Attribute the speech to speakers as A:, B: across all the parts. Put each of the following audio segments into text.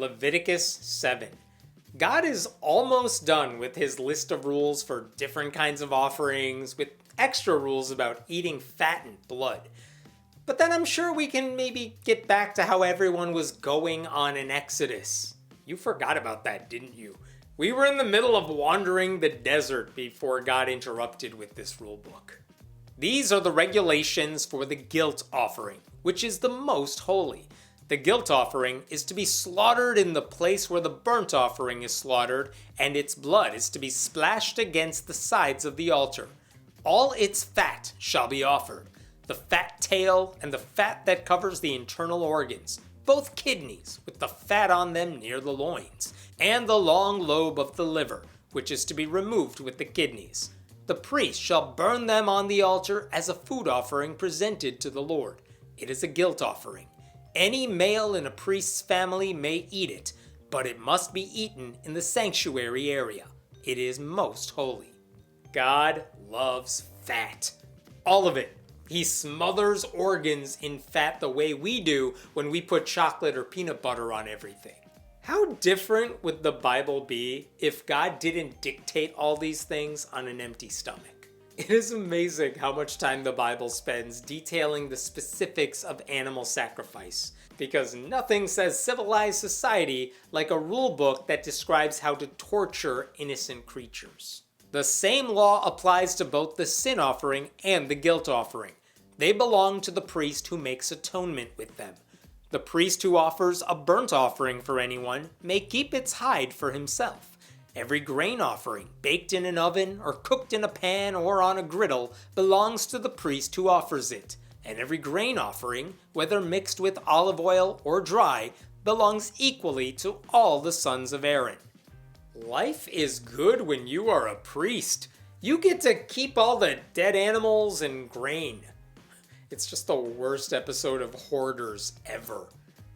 A: Leviticus 7. God is almost done with his list of rules for different kinds of offerings, with extra rules about eating fat and blood. But then I'm sure we can maybe get back to how everyone was going on an exodus. You forgot about that, didn't you? We were in the middle of wandering the desert before God interrupted with this rule book. These are the regulations for the guilt offering, which is the most holy. The guilt offering is to be slaughtered in the place where the burnt offering is slaughtered, and its blood is to be splashed against the sides of the altar. All its fat shall be offered, the fat tail and the fat that covers the internal organs, both kidneys with the fat on them near the loins, and the long lobe of the liver, which is to be removed with the kidneys. The priest shall burn them on the altar as a food offering presented to the Lord. It is a guilt offering. Any male in a priest's family may eat it, but it must be eaten in the sanctuary area. It is most holy. God loves fat. All of it. He smothers organs in fat the way we do when we put chocolate or peanut butter on everything. How different would the Bible be if God didn't dictate all these things on an empty stomach? It is amazing how much time the Bible spends detailing the specifics of animal sacrifice, because nothing says civilized society like a rule book that describes how to torture innocent creatures. The same law applies to both the sin offering and the guilt offering. They belong to the priest who makes atonement with them. The priest who offers a burnt offering for anyone may keep its hide for himself. Every grain offering, baked in an oven or cooked in a pan or on a griddle, belongs to the priest who offers it. And every grain offering, whether mixed with olive oil or dry, belongs equally to all the sons of Aaron. Life is good when you are a priest. You get to keep all the dead animals and grain. It's just the worst episode of Hoarders ever.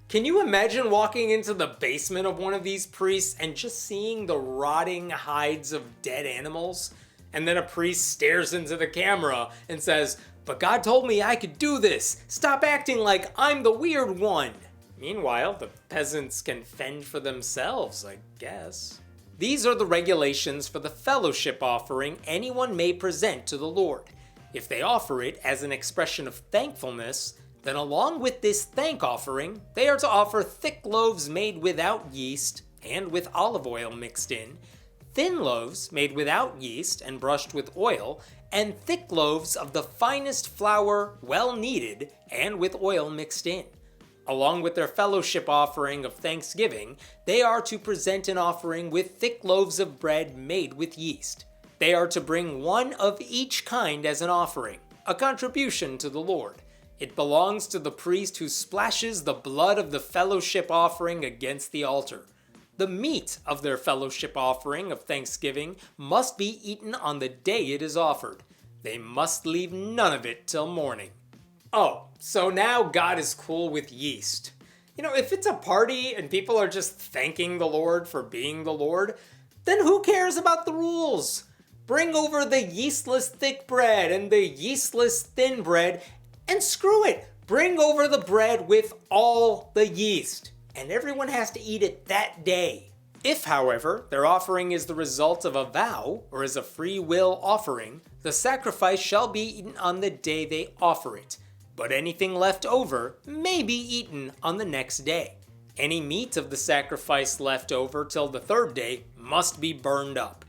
A: Can you imagine walking into the basement of one of these priests and just seeing the rotting hides of dead animals? And then a priest stares into the camera and says, "But God told me I could do this. Stop acting like I'm the weird one." Meanwhile, the peasants can fend for themselves, I guess. These are the regulations for the fellowship offering anyone may present to the Lord. If they offer it as an expression of thankfulness, then along with this thank offering, they are to offer thick loaves made without yeast and with olive oil mixed in, thin loaves made without yeast and brushed with oil, and thick loaves of the finest flour, well kneaded and with oil mixed in. Along with their fellowship offering of thanksgiving, they are to present an offering with thick loaves of bread made with yeast. They are to bring one of each kind as an offering, a contribution to the Lord. It belongs to the priest who splashes the blood of the fellowship offering against the altar. The meat of their fellowship offering of thanksgiving must be eaten on the day it is offered. They must leave none of it till morning. Oh, so now God is cool with yeast. If it's a party and people are just thanking the Lord for being the Lord, then who cares about the rules? Bring over the yeastless thick bread and the yeastless thin bread, and screw it, bring over the bread with all the yeast, and everyone has to eat it that day. If, however, their offering is the result of a vow or is a free will offering, the sacrifice shall be eaten on the day they offer it, but anything left over may be eaten on the next day. Any meat of the sacrifice left over till the third day must be burned up.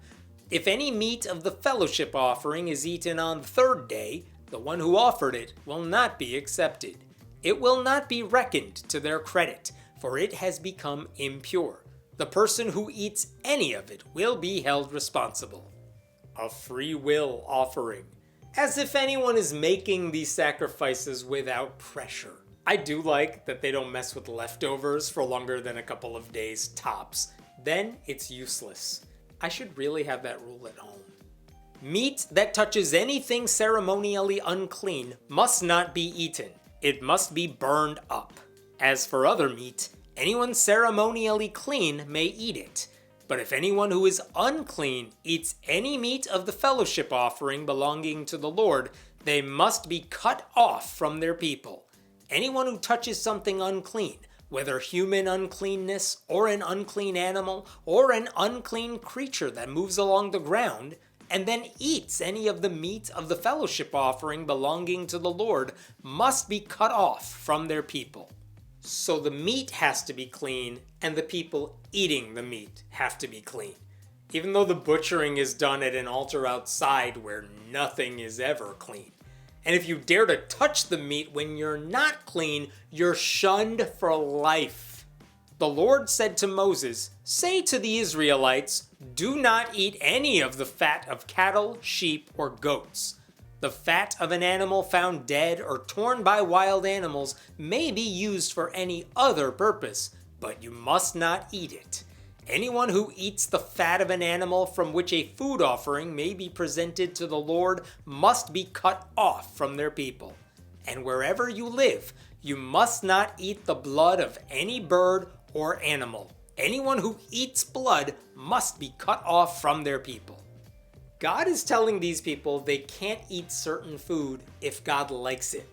A: If any meat of the fellowship offering is eaten on the third day, the one who offered it will not be accepted. It will not be reckoned to their credit, for it has become impure. The person who eats any of it will be held responsible. A free will offering. As if anyone is making these sacrifices without pressure. I do like that they don't mess with leftovers for longer than a couple of days tops. Then it's useless. I should really have that rule at home. Meat that touches anything ceremonially unclean must not be eaten. It must be burned up. As for other meat, anyone ceremonially clean may eat it. But if anyone who is unclean eats any meat of the fellowship offering belonging to the Lord, they must be cut off from their people. Anyone who touches something unclean whether human uncleanness, or an unclean animal, or an unclean creature that moves along the ground, and then eats any of the meat of the fellowship offering belonging to the Lord, must be cut off from their people. So the meat has to be clean, and the people eating the meat have to be clean. Even though the butchering is done at an altar outside where nothing is ever clean. And if you dare to touch the meat when you're not clean, you're shunned for life. The Lord said to Moses, "Say to the Israelites, do not eat any of the fat of cattle, sheep, or goats. The fat of an animal found dead or torn by wild animals may be used for any other purpose, but you must not eat it. Anyone who eats the fat of an animal from which a food offering may be presented to the Lord must be cut off from their people. And wherever you live, you must not eat the blood of any bird or animal. Anyone who eats blood must be cut off from their people." God is telling these people they can't eat certain food if God likes it.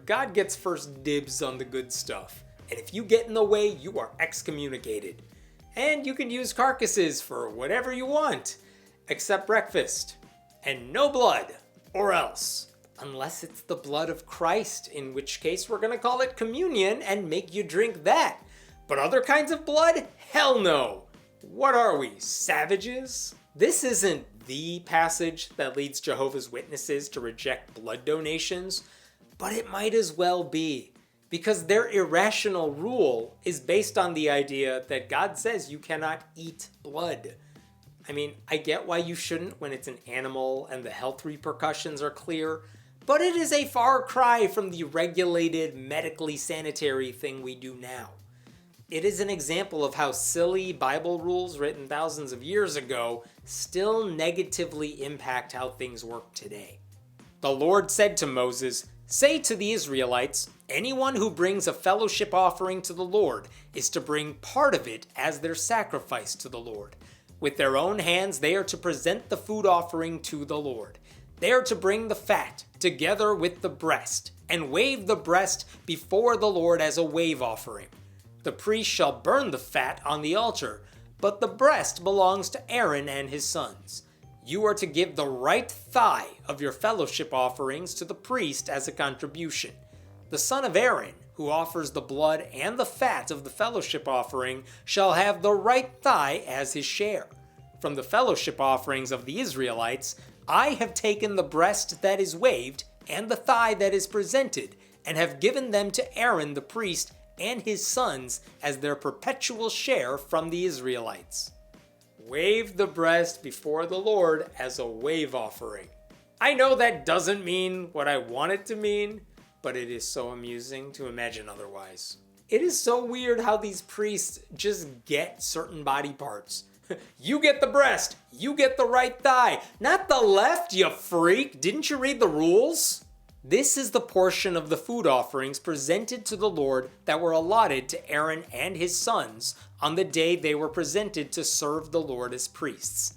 A: God gets first dibs on the good stuff. And if you get in the way, you are excommunicated. And you can use carcasses for whatever you want, except breakfast. And no blood, or else. Unless it's the blood of Christ, in which case we're going to call it communion and make you drink that. But other kinds of blood? Hell no. What are we, savages? This isn't the passage that leads Jehovah's Witnesses to reject blood donations, but it might as well be. Because their irrational rule is based on the idea that God says you cannot eat blood. I get why you shouldn't when it's an animal and the health repercussions are clear, but it is a far cry from the regulated, medically sanitary thing we do now. It is an example of how silly Bible rules written thousands of years ago still negatively impact how things work today. The Lord said to Moses, "Say to the Israelites, anyone who brings a fellowship offering to the Lord is to bring part of it as their sacrifice to the Lord. With their own hands they are to present the food offering to the Lord. They are to bring the fat together with the breast, and wave the breast before the Lord as a wave offering. The priest shall burn the fat on the altar, but the breast belongs to Aaron and his sons. You are to give the right thigh of your fellowship offerings to the priest as a contribution. The son of Aaron, who offers the blood and the fat of the fellowship offering, shall have the right thigh as his share. From the fellowship offerings of the Israelites, I have taken the breast that is waved and the thigh that is presented, and have given them to Aaron the priest and his sons as their perpetual share from the Israelites." Wave the breast before the Lord as a wave offering. I know that doesn't mean what I want it to mean, but it is so amusing to imagine otherwise. It is so weird how these priests just get certain body parts. You get the breast, you get the right thigh, not the left, you freak. Didn't you read the rules? This is the portion of the food offerings presented to the Lord that were allotted to Aaron and his sons on the day they were presented to serve the Lord as priests.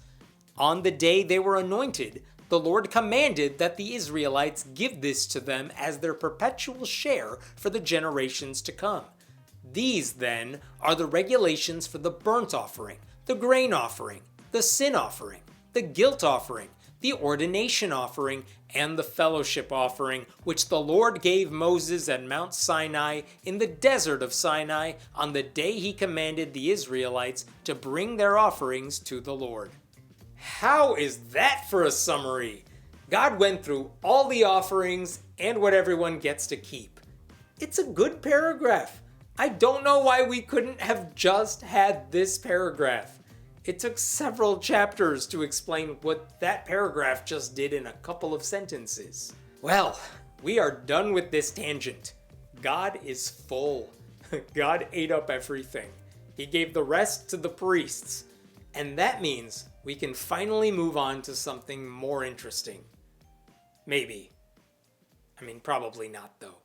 A: On the day they were anointed, the Lord commanded that the Israelites give this to them as their perpetual share for the generations to come. These, then, are the regulations for the burnt offering, the grain offering, the sin offering, the guilt offering, the ordination offering, and the fellowship offering, which the Lord gave Moses at Mount Sinai in the desert of Sinai on the day he commanded the Israelites to bring their offerings to the Lord. How is that for a summary? God went through all the offerings and what everyone gets to keep. It's a good paragraph. I don't know why we couldn't have just had this paragraph. It took several chapters to explain what that paragraph just did in a couple of sentences. Well, we are done with this tangent. God is full. God ate up everything. He gave the rest to the priests. And that means we can finally move on to something more interesting. Maybe. Probably not though.